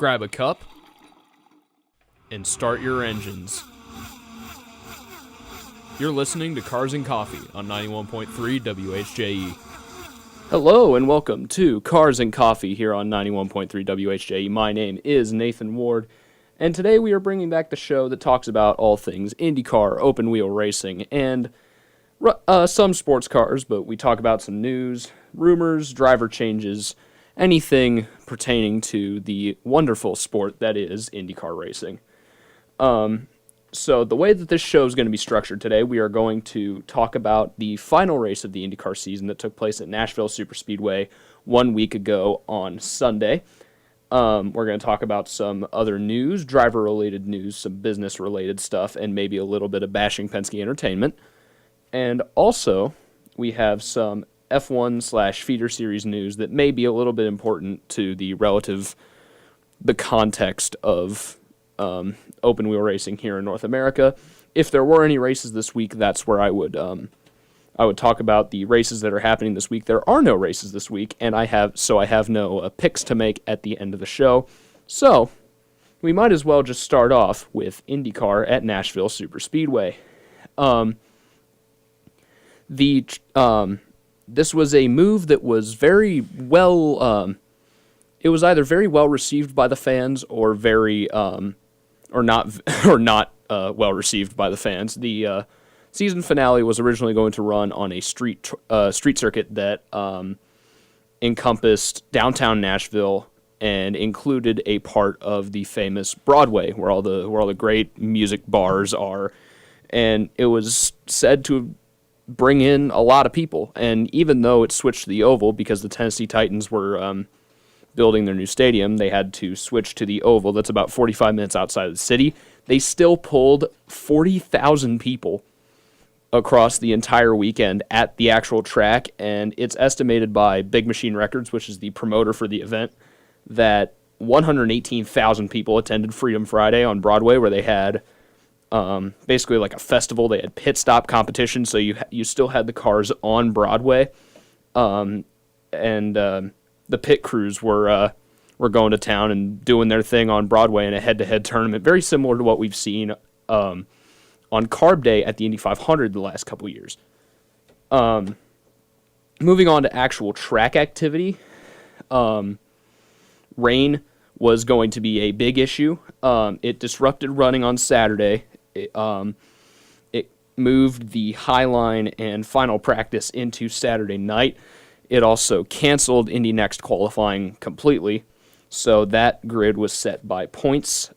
grab a cup, and start your engines. You're listening to Cars and Coffee on 91.3 WHJE. Hello and welcome to Cars and Coffee here on 91.3 WHJE. My name is Nathan Ward, and today we are bringing back the show that talks about all things IndyCar, open wheel racing, and some sports cars, but we talk about some news, rumors, driver changes, anything pertaining to the wonderful sport that is IndyCar racing. So the way that this show is going to be structured today, we are going to talk about the final race of the IndyCar season that took place at Nashville Superspeedway 1 week ago on Sunday. We're going to talk about some other news, driver-related news, some business-related stuff, and maybe a little bit of bashing Penske Entertainment. And also, we have some F1/Feeder Series news that may be a little bit important to the context of open wheel racing here in North America. If there were any races this week, that's where I would talk about the races that are happening this week. There are no races this week, and I have no picks to make at the end of the show. So we might as well just start off with IndyCar at Nashville Superspeedway. This was a move that was very well. It was either very well received by the fans or not well received by the fans. The season finale was originally going to run on a street circuit that encompassed downtown Nashville and included a part of the famous Broadway, where all the great music bars are, and it was said to bring in a lot of people. And even though it switched to the Oval because the Tennessee Titans were building their new stadium, they had to switch to the Oval. That's about 45 minutes outside of the city. They still pulled 40,000 people across the entire weekend at the actual track, and it's estimated by Big Machine Records, which is the promoter for the event, that 118,000 people attended Freedom Friday on Broadway, where they had basically like a festival. They had pit stop competition, so you still had the cars on Broadway, and the pit crews were going to town and doing their thing on Broadway in a head-to-head tournament, very similar to what we've seen on Carb Day at the Indy 500 the last couple years. Moving on to actual track activity, rain was going to be a big issue. It disrupted running on Saturday. It moved the High Line and final practice into Saturday night. It also canceled Indy Next qualifying completely, so that grid was set by points.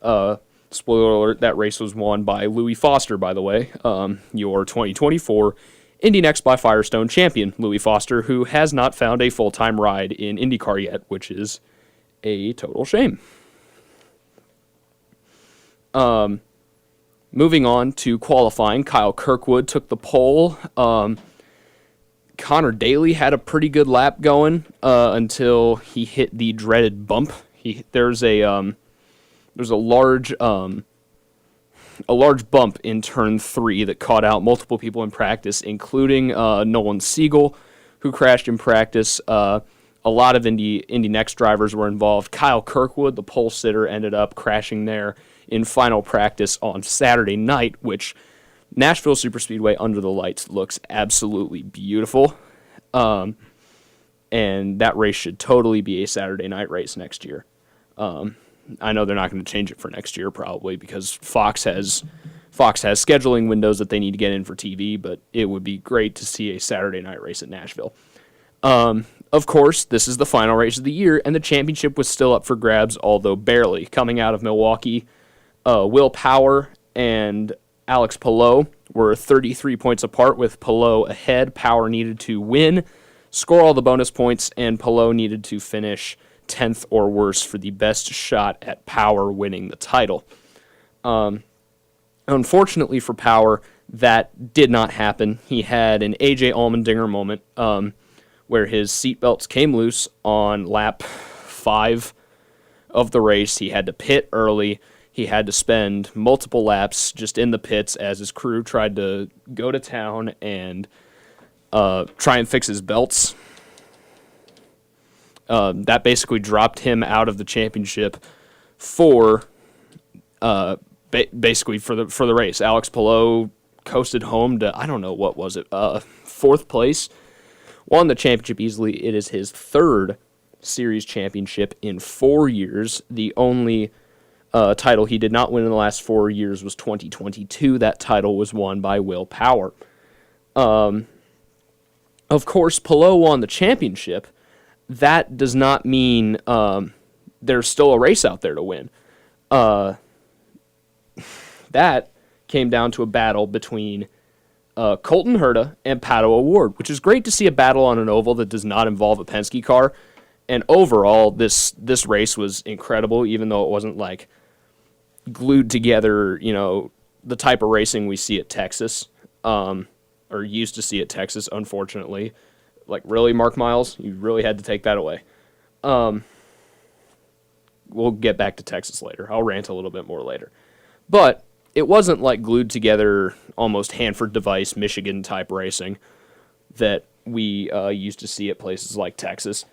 Spoiler alert, that race was won by Louis Foster, by the way, your 2024 Indy Next by Firestone champion, Louis Foster, who has not found a full-time ride in IndyCar yet, which is a total shame. Moving on to qualifying, Kyle Kirkwood took the pole. Connor Daly had a pretty good lap going until he hit the dreaded bump. There's a large bump in turn 3 that caught out multiple people in practice, including Nolan Siegel, who crashed in practice. A lot of Indy Next drivers were involved. Kyle Kirkwood, the pole sitter, ended up crashing there in final practice on Saturday night, which Nashville Superspeedway under the lights looks absolutely beautiful, and that race should totally be a Saturday night race next year. I know they're not going to change it for next year probably because Fox has scheduling windows that they need to get in for TV, but it would be great to see a Saturday night race at Nashville. Of course, this is the final race of the year, and the championship was still up for grabs, although barely. Coming out of Milwaukee, Will Power and Alex Palou were 33 points apart, with Palou ahead. Power needed to win, score all the bonus points, and Palou needed to finish 10th or worse for the best shot at Power winning the title. Unfortunately for Power, that did not happen. He had an A.J. Allmendinger moment where his seatbelts came loose on lap 5 of the race. He had to pit early. He had to spend multiple laps just in the pits as his crew tried to go to town and try and fix his belts. That basically dropped him out of the championship for basically for the race. Alex Palou coasted home to, I don't know, what was it, fourth place. Won the championship easily. It is his third series championship in 4 years. The only title he did not win in the last 4 years was 2022. That title was won by Will Power. Of course, Palou won the championship. That does not mean there's still a race out there to win. That came down to a battle between Colton Herta and Pato O'Ward, which is great to see a battle on an oval that does not involve a Penske car. And overall, this race was incredible, even though it wasn't like glued together, the type of racing we see at Texas, or used to see at Texas, unfortunately. Like, really, Mark Miles? You really had to take that away. We'll get back to Texas later. I'll rant a little bit more later. But it wasn't like glued together, almost Hanford device, Michigan type racing that we used to see at places like Texas.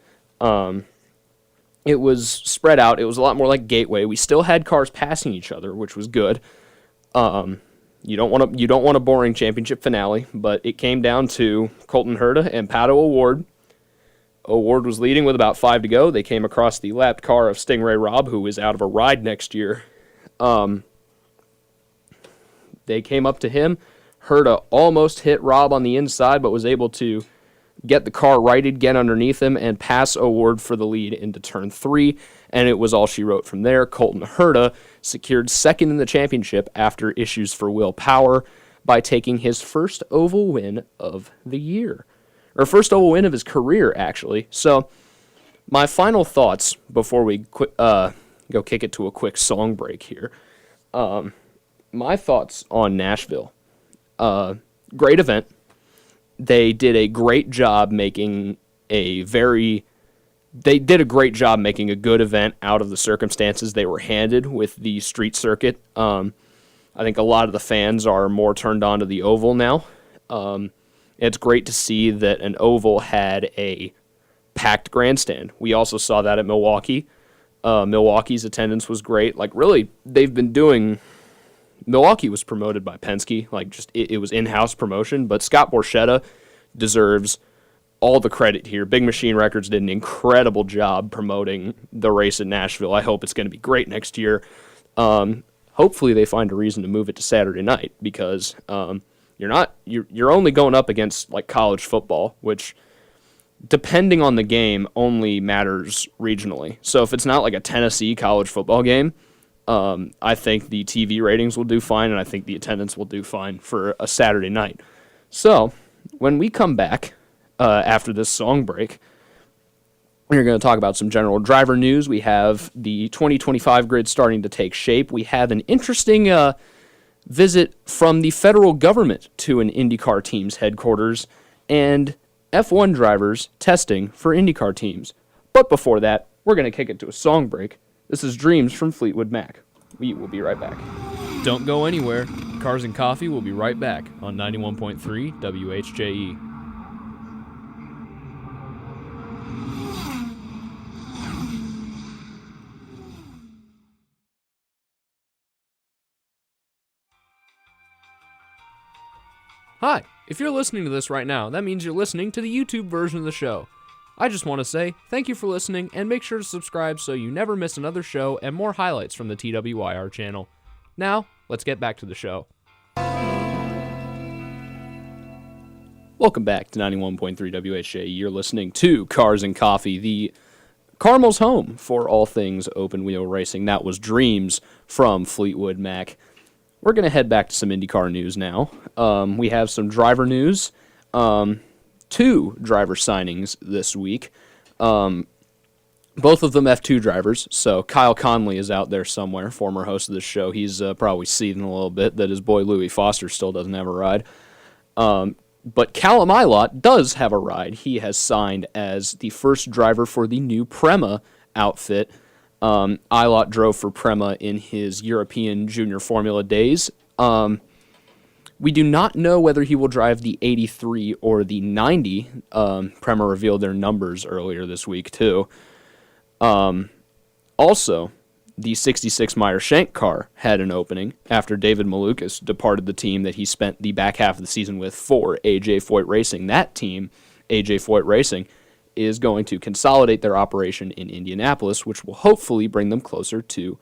It was spread out. It was a lot more like Gateway. We still had cars passing each other, which was good. You don't want a boring championship finale, but it came down to Colton Herta and Pato O'Ward. O'Ward was leading with about 5 to go. They came across the lapped car of Stingray Robb, who is out of a ride next year. They came up to him. Herta almost hit Robb on the inside, but was able to get the car righted, get underneath him, and pass O'Ward for the lead into turn 3, and it was all she wrote from there. Colton Herta secured second in the championship after issues for Will Power by taking his first oval win of the year. Or first oval win of his career, actually. So, my final thoughts before we go kick it to a quick song break here. My thoughts on Nashville. Great event. They did a great job making a good event out of the circumstances they were handed with the street circuit. I think a lot of the fans are more turned on to the oval now. It's great to see that an oval had a packed grandstand. We also saw that at Milwaukee. Milwaukee's attendance was great. Like, really, Milwaukee was promoted by Penske. Like, just it was in-house promotion. But Scott Borchetta deserves all the credit here. Big Machine Records did an incredible job promoting the race at Nashville. I hope it's going to be great next year. Hopefully they find a reason to move it to Saturday night, because you're only going up against like college football, which, depending on the game, only matters regionally. So if it's not like a Tennessee college football game, I think the TV ratings will do fine, and I think the attendance will do fine for a Saturday night. So when we come back after this song break, we're going to talk about some general driver news. We have the 2025 grid starting to take shape. We have an interesting visit from the federal government to an IndyCar team's headquarters, and F1 drivers testing for IndyCar teams. But before that, we're going to kick it to a song break. This is Dreams from Fleetwood Mac. We will be right back. Don't go anywhere. Cars and Coffee will be right back on 91.3 WHJE. Hi, if you're listening to this right now, that means you're listening to the YouTube version of the show. I just want to say thank you for listening, and make sure to subscribe so you never miss another show and more highlights from the TWYR channel. Now, let's get back to the show. Welcome back to 91.3 WHA. You're listening to Cars and Coffee, the Carmel's home for all things open wheel racing. That was Dreams from Fleetwood Mac. We're going to head back to some IndyCar news now. We have some driver news. 2 driver signings this week. Both of them F2 drivers. So Kyle Conley is out there somewhere, former host of this show. He's probably seething a little bit that his boy Louis Foster still doesn't have a ride. But Callum Ilott does have a ride. He has signed as the first driver for the new Prema outfit. Ilott drove for Prema in his European Junior Formula days. We do not know whether he will drive the 83 or the 90. Prema revealed their numbers earlier this week, too. Also, the 66 Meyer Shank car had an opening after David Malukas departed the team that he spent the back half of the season with for AJ Foyt Racing. That team, AJ Foyt Racing, is going to consolidate their operation in Indianapolis, which will hopefully bring them closer to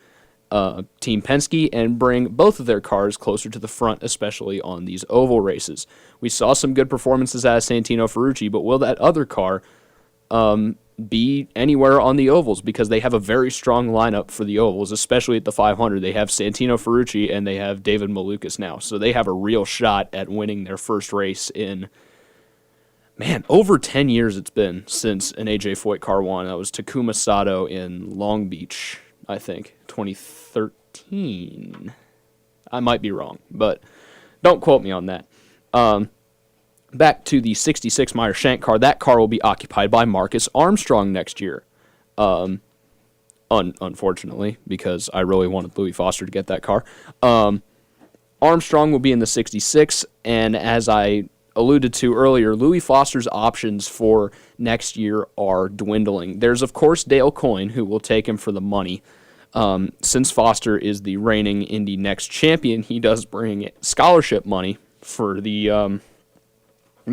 Team Penske and bring both of their cars closer to the front, especially on these oval races. We saw some good performances out of Santino Ferrucci, but will that other car be anywhere on the ovals? Because they have a very strong lineup for the ovals, especially at the 500. They have Santino Ferrucci and they have David Malukas now, so they have a real shot at winning their first race in, man, over 10 years it's been since an AJ Foyt car won. That was Takuma Sato in Long Beach, I think, 2013. I might be wrong, but don't quote me on that. Back to the 66 Meyer Shank car. That car will be occupied by Marcus Armstrong next year. Unfortunately, because I really wanted Louis Foster to get that car. Armstrong will be in the 66, and as I alluded to earlier, Louis Foster's options for next year are dwindling. There's, of course, Dale Coyne, who will take him for the money. Since Foster is the reigning Indy Next champion, he does bring scholarship money for the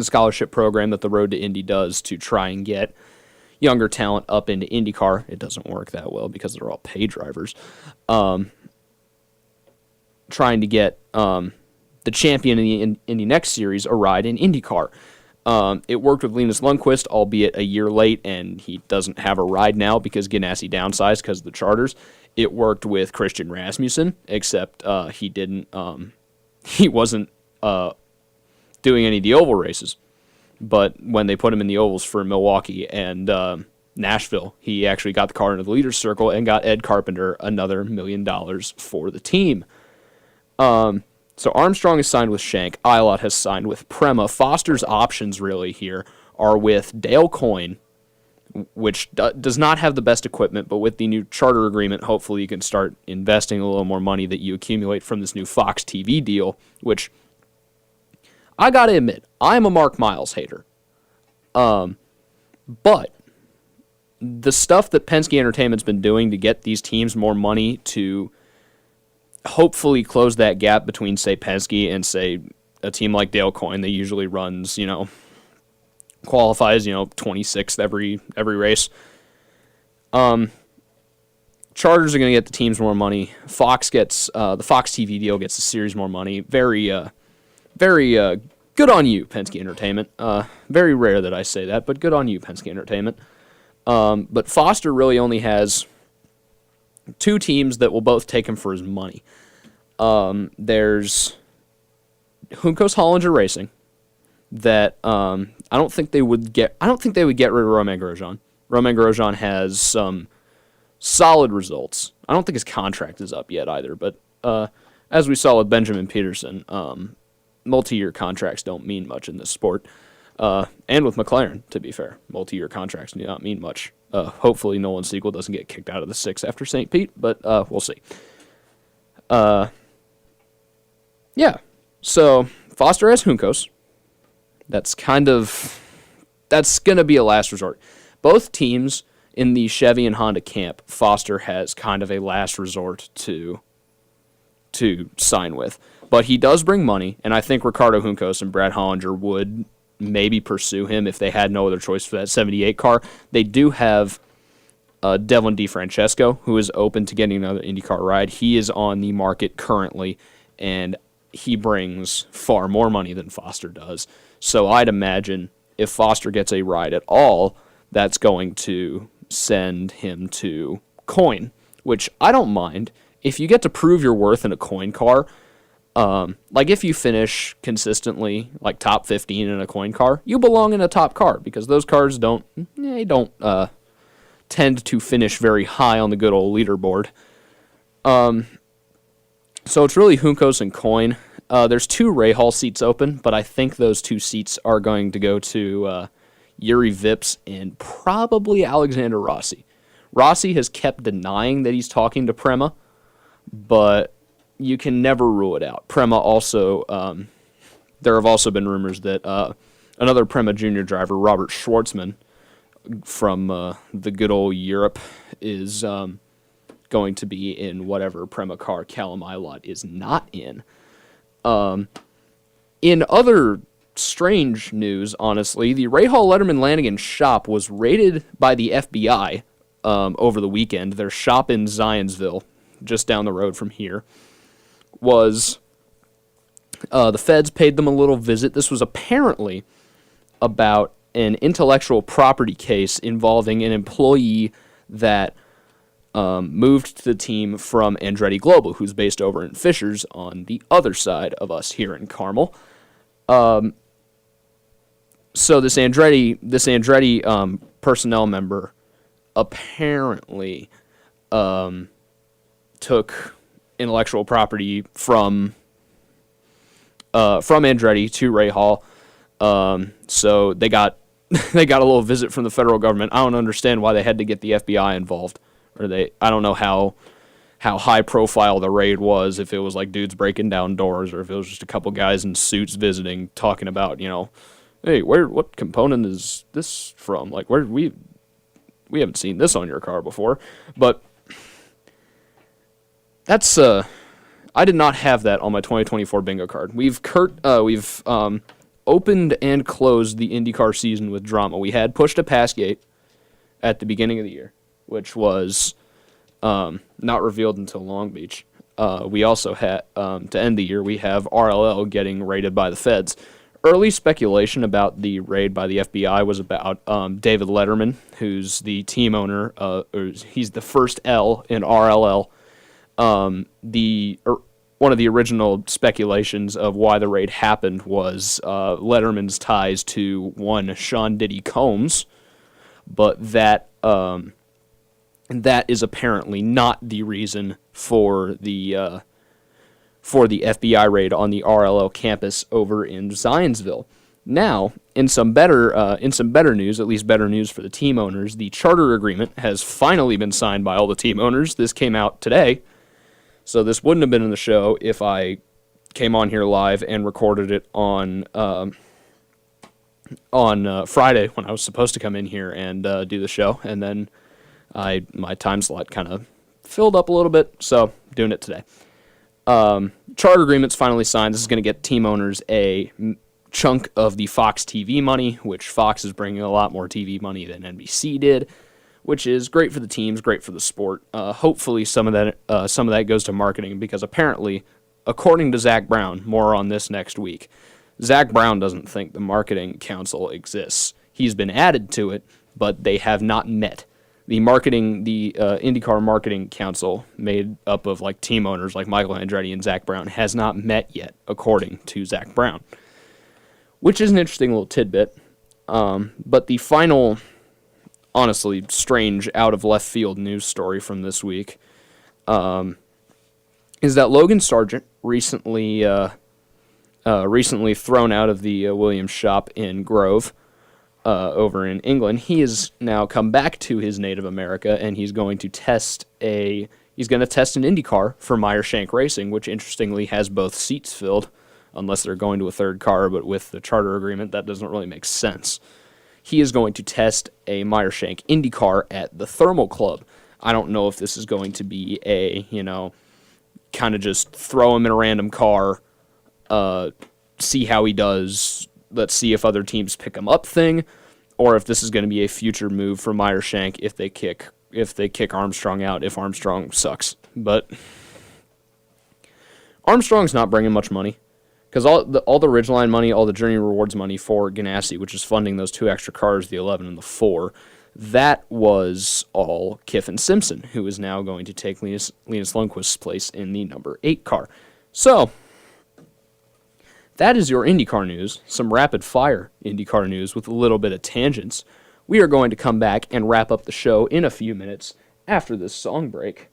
scholarship program that the Road to Indy does to try and get younger talent up into IndyCar. It doesn't work that well because they're all pay drivers. Trying to get the champion in the Indy Next Series a ride in IndyCar. It worked with Linus Lundqvist, albeit a year late, and he doesn't have a ride now because Ganassi downsized because of the charters. It worked with Christian Rasmussen, except he wasn't doing any of the oval races. But when they put him in the ovals for Milwaukee and Nashville, he actually got the car into the leaders circle and got Ed Carpenter another $1 million for the team. So Armstrong is signed with Shank. Ilott has signed with Prema. Foster's options really here are with Dale Coyne, which does not have the best equipment, but with the new charter agreement, hopefully you can start investing a little more money that you accumulate from this new Fox TV deal, which I gotta admit, I'm a Mark Miles hater. But the stuff that Penske Entertainment's been doing to get these teams more money to hopefully close that gap between, say, Penske and, say, a team like Dale Coyne that usually runs, qualifies, 26th every race. Charters are going to get the teams more money. Fox gets the Fox TV deal gets the series more money. Very good on you, Penske Entertainment. Very rare that I say that, but good on you, Penske Entertainment. But Foster really only has two teams that will both take him for his money. There's Juncos Hollinger Racing that I don't think they would get rid of Romain Grosjean. Romain Grosjean has some solid results. I don't think his contract is up yet either, but as we saw with Benjamin Peterson, multi-year contracts don't mean much in this sport. And with McLaren, to be fair, multi-year contracts do not mean much. Hopefully Nolan Siegel doesn't get kicked out of the 6 after St. Pete, but we'll see. Yeah, so Foster has Juncos. That's going to be a last resort. Both teams in the Chevy and Honda camp, Foster has kind of a last resort to sign with. But he does bring money, and I think Ricardo Juncos and Brad Hollinger would maybe pursue him if they had no other choice for that 78 car. They do have Devlin DeFrancesco, who is open to getting another IndyCar ride. He is on the market currently, and he brings far more money than Foster does. So I'd imagine if Foster gets a ride at all, that's going to send him to Coyne, which I don't mind. If you get to prove your worth in a Coyne car, like if you finish consistently like top 15 in a Coyne car, you belong in a top car because those cars don't tend to finish very high on the good old leaderboard. So it's really Juncos and Coyne. There's 2 Rahal seats open, but I think those 2 seats are going to go to Yuri Vips and probably Alexander Rossi. Rossi has kept denying that he's talking to Prema, but you can never rule it out. Prema also, there have also been rumors that another Prema Junior driver, Robert Schwartzman, from the good old Europe, is going to be in whatever Prema car Callum Ilott is not in. In other strange news, honestly, the Rahal Letterman Lanigan shop was raided by the FBI over the weekend. Their shop in Zionsville, just down the road from here, was... the feds paid them a little visit. This was apparently about an intellectual property case involving an employee that moved to the team from Andretti Global, who's based over in Fishers on the other side of us here in Carmel. So this Andretti personnel member apparently took intellectual property from Andretti to Rahal. So they got they got a little visit from the federal government. I don't understand why they had to get the FBI involved. I don't know how high profile the raid was, if it was like dudes breaking down doors or if it was just a couple guys in suits visiting, talking about, hey, what component is this from? Like, where we haven't seen this on your car before. But that's I did not have that on my 2024 bingo card. We've opened and closed the IndyCar season with drama. We had Push to Pass Gate at the beginning of the year, which was not revealed until Long Beach. We also had, to end the year, we have RLL getting raided by the feds. Early speculation about the raid by the FBI was about David Letterman, who's the team owner. He's the first L in RLL. One of the original speculations of why the raid happened was Letterman's ties to one Sean Diddy Combs, but that is apparently not the reason for the FBI raid on the RLL campus over in Zionsville. Now, in some better news, at least better news for the team owners, the charter agreement has finally been signed by all the team owners. This came out today. So this wouldn't have been in the show if I came on here live and recorded it on Friday when I was supposed to come in here and do the show, and then my time slot kind of filled up a little bit, so doing it today. Charter agreement's finally signed. This is going to get team owners a chunk of the Fox TV money, which Fox is bringing a lot more TV money than NBC did, which is great for the teams, great for the sport. Hopefully some of that goes to marketing, because apparently, according to Zach Brown, more on this next week, Zach Brown doesn't think the marketing council exists. He's been added to it, but they have not met. The IndyCar Marketing Council, made up of like team owners like Michael Andretti and Zach Brown, has not met yet, according to Zach Brown, which is an interesting little tidbit. But the final, honestly strange, out of left field news story from this week is that Logan Sargent, recently thrown out of the Williams shop in Grove, over in England, he has now come back to his native America, and he's going to test an IndyCar for Meyer-Shank Racing, which interestingly has both seats filled, unless they're going to a third car, but with the charter agreement, that doesn't really make sense. He is going to test a Meyer-Shank IndyCar at the Thermal Club. I don't know if this is going to be a, kind of just throw him in a random car, see how he does, let's see if other teams pick him up thing, or if this is going to be a future move for Meyer-Shank if they kick Armstrong out, if Armstrong sucks. But Armstrong's not bringing much money, because all the Ridgeline money, all the Journey Rewards money for Ganassi, which is funding those two extra cars, the 11 and the 4, that was all Kiffin Simpson, who is now going to take Linus Lundqvist's place in the number 8 car. So that is your IndyCar news, some rapid-fire IndyCar news with a little bit of tangents. We are going to come back and wrap up the show in a few minutes after this song break.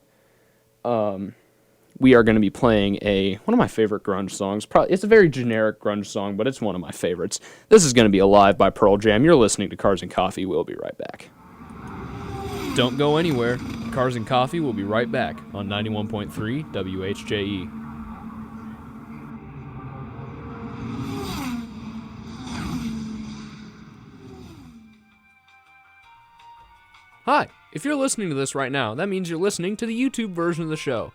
We are going to be playing one of my favorite grunge songs. It's a very generic grunge song, but it's one of my favorites. This is going to be Alive by Pearl Jam. You're listening to Cars and Coffee. We'll be right back. Don't go anywhere. Cars and Coffee will be right back on 91.3 WHJE. Hi, If you're listening to this right now, that means you're listening to the YouTube version of the show.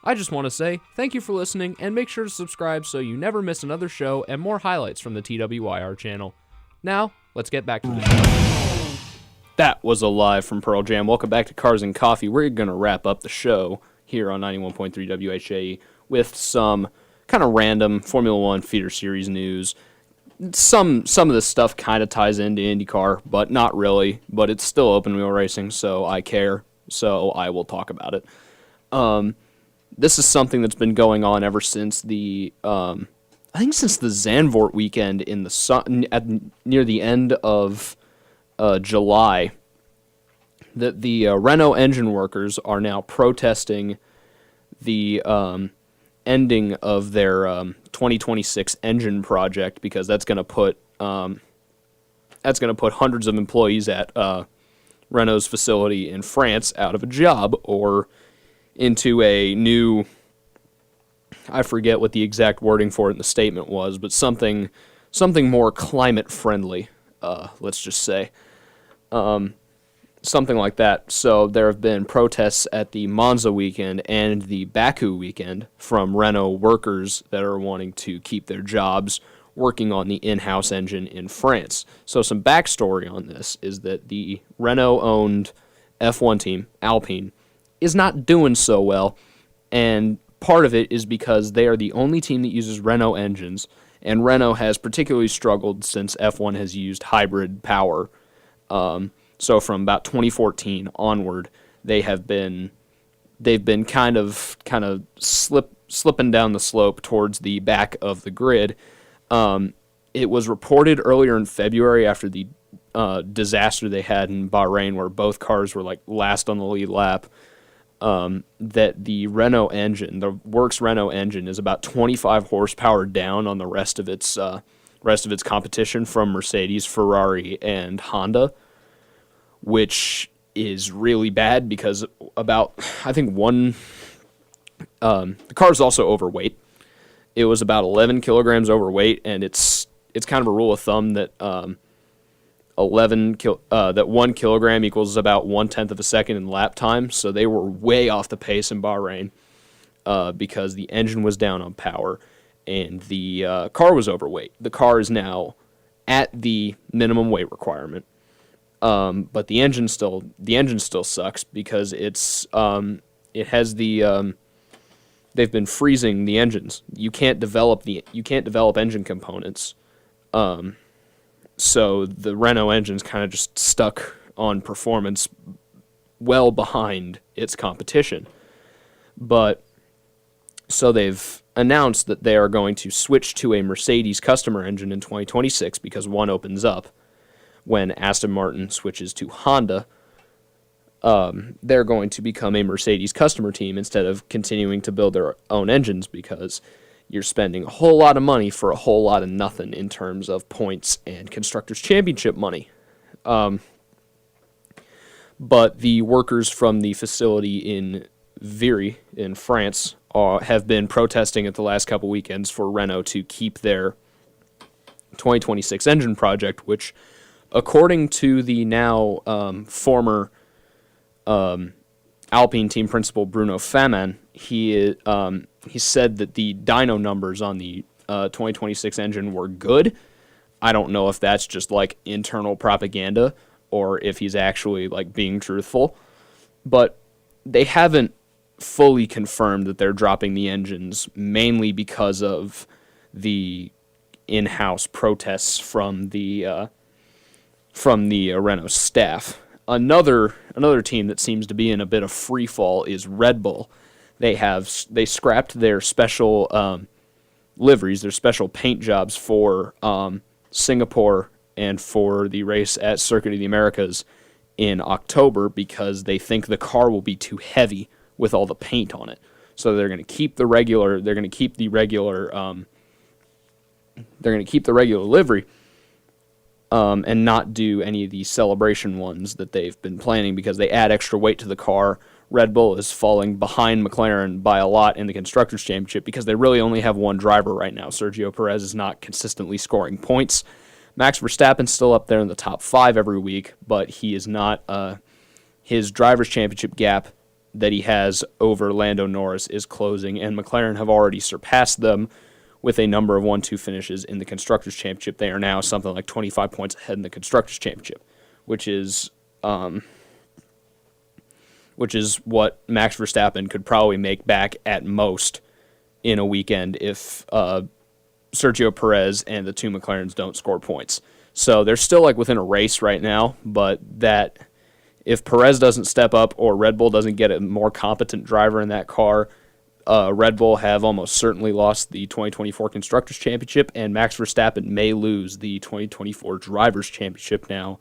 I just want to say thank you for listening, and make sure to subscribe so you never miss another show and more highlights from the TWYR channel. Now, let's get back to the show. That was a live from Pearl Jam. Welcome back to Cars and Coffee. We're going to wrap up the show here on 91.3 WHAE with some kind of random Formula One feeder series news. Some of this stuff kind of ties into IndyCar, but not really. But it's still open wheel racing, so I care. So I will talk about it. This is something that's been going on ever since the since the Zandvoort weekend in the sun near the end of July. That the Renault engine workers are now protesting the ending of their 2026 engine project, because that's going to put hundreds of employees at Renault's facility in France out of a job, or into a new, I forget what the exact wording for it in the statement was, but something more climate friendly, let's just say. Something like that. So there have been protests at the Monza weekend and the Baku weekend from Renault workers that are wanting to keep their jobs working on the in-house engine in France. So some backstory on this is that the Renault-owned F1 team, Alpine, is not doing so well, and part of it is because they are the only team that uses Renault engines, and Renault has particularly struggled since F1 has used hybrid power. So from about 2014 onward, they've been kind of slipping down the slope towards the back of the grid. It was reported earlier in February, after the disaster they had in Bahrain, where both cars were like last on the lead lap, that the Renault engine, the Works Renault engine, is about 25 horsepower down on the rest of its competition from Mercedes, Ferrari, and Honda, which is really bad because the car's also overweight. It was about 11 kilograms overweight, and it's kind of a rule of thumb that 1 kilogram equals about 1/10 of a second in lap time. So they were way off the pace in Bahrain because the engine was down on power and the car was overweight. The car is now at the minimum weight requirement. But the engine still sucks because they've been freezing the engines. You can't develop engine components. So the Renault engine's kind of just stuck on performance well behind its competition. But so they've announced that they are going to switch to a Mercedes customer engine in 2026 because one opens up. When Aston Martin switches to Honda, they're going to become a Mercedes customer team instead of continuing to build their own engines, because you're spending a whole lot of money for a whole lot of nothing in terms of points and Constructors' Championship money. But the workers from the facility in Viry in France have been protesting at the last couple weekends for Renault to keep their 2026 engine project, which, according to the now former Alpine team principal Bruno Famin, he said that the dyno numbers on the 2026 engine were good. I don't know if that's just like internal propaganda or if he's actually like being truthful, but they haven't fully confirmed that they're dropping the engines, mainly because of the in-house protests from the Renault staff. Another team that seems to be in a bit of free fall is Red Bull. They scrapped their special liveries, their special paint jobs for Singapore and for the race at Circuit of the Americas in October, because they think the car will be too heavy with all the paint on it. So they're going to keep the regular livery, and not do any of the celebration ones that they've been planning, because they add extra weight to the car. Red Bull is falling behind McLaren by a lot in the Constructors' Championship because they really only have one driver right now. Sergio Perez is not consistently scoring points. Max Verstappen's still up there in the top 5 every week, but he is not his driver's championship gap that he has over Lando Norris is closing, and McLaren have already surpassed them with a number of 1-2 finishes in the Constructors' Championship. They are now something like 25 points ahead in the Constructors' Championship, which is what Max Verstappen could probably make back at most in a weekend if Sergio Perez and the two McLarens don't score points. So they're still like within a race right now, but that if Perez doesn't step up or Red Bull doesn't get a more competent driver in that car, Red Bull have almost certainly lost the 2024 Constructors' Championship, and Max Verstappen may lose the 2024 Drivers' Championship now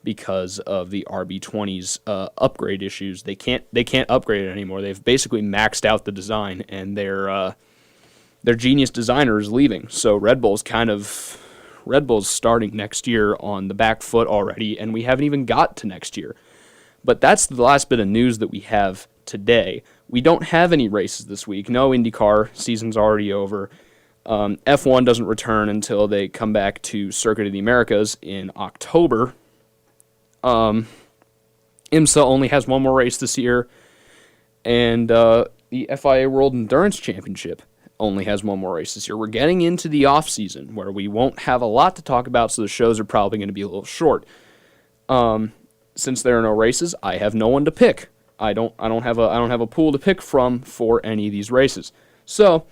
because of the RB20's upgrade issues. They can't upgrade it anymore. They've basically maxed out the design, and their genius designer is leaving. So Red Bull's starting next year on the back foot already, and we haven't even got to next year. But that's the last bit of news that we have today. We don't have any races this week. No IndyCar. Season's already over. F1 doesn't return until they come back to Circuit of the Americas in October. IMSA only has one more race this year. And the FIA World Endurance Championship only has one more race this year. We're getting into the off-season where we won't have a lot to talk about, so the shows are probably going to be a little short. Since there are no races, I have no one to pick. I don't have a pool to pick from for any of these races. So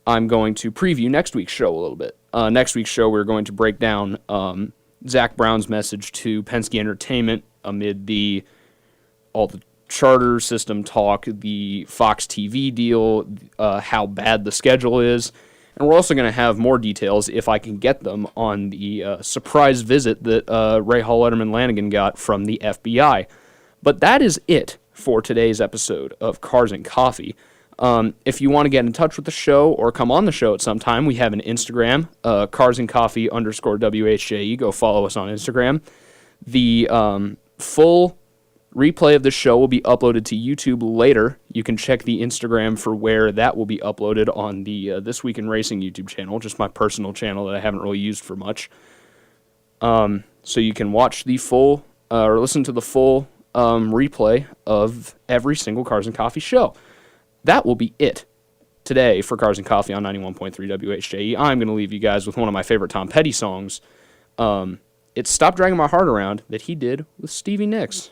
I'm going to preview next week's show a little bit. Next week's show, we're going to break down Zach Brown's message to Penske Entertainment amid all the charter system talk, the Fox TV deal, how bad the schedule is. And we're also going to have more details, if I can get them, on the surprise visit that Rahal Letterman Lanigan got from the FBI. But that is it for today's episode of Cars and Coffee. If you want to get in touch with the show or come on the show at some time, we have an Instagram, carsandcoffee_WHJE. Go follow us on Instagram. The full replay of the show will be uploaded to YouTube later. You can check the Instagram for where that will be uploaded on the This Week in Racing YouTube channel, just my personal channel that I haven't really used for much. So you can watch the full, or listen to the full replay of every single Cars and Coffee show. That will be it today for Cars and Coffee on 91.3 WHJE. I'm going to leave you guys with one of my favorite Tom Petty songs. It's Stop Dragging My Heart Around that he did with Stevie Nicks.